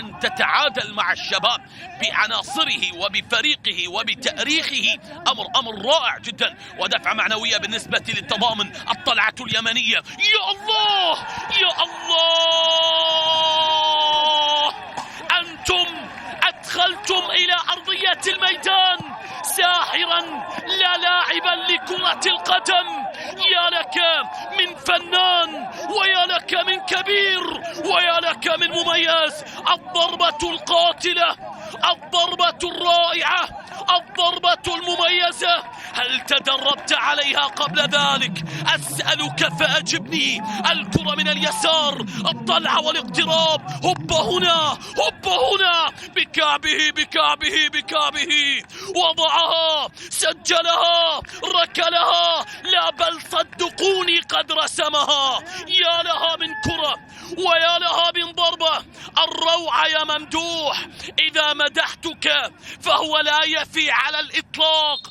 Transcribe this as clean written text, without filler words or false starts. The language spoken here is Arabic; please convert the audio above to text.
أن تتعادل مع الشباب بعناصره وبفريقه وبتاريخه أمر رائع جدا، ودفعة معنوية بالنسبة للتضامن. الطلعة اليمنية، يا الله يا الله، أنتم أدخلتم إلى أرضية الميدان ساحرا لا لاعبا لكرة القدم. يا لك من فنان، ويا لك من كبير، ويا لك من مميز. الضربة القاتلة، الضربة الرائعة، الضربة المميزة، هل تدربت عليها قبل ذلك؟ أسألك فأجبني. الكرة من اليسار، الطلعة والاقتراب، هب هنا هب هنا، بكعبه بكعبه بكعبه، وضعها، سجلها، ركلها، لا بل صدقوني قد رسمها. يا لها من كرة، ويا لها من ضربة. الروعة يا ممدوح، إذا مدحتك فهو لا يفي على الإطلاق.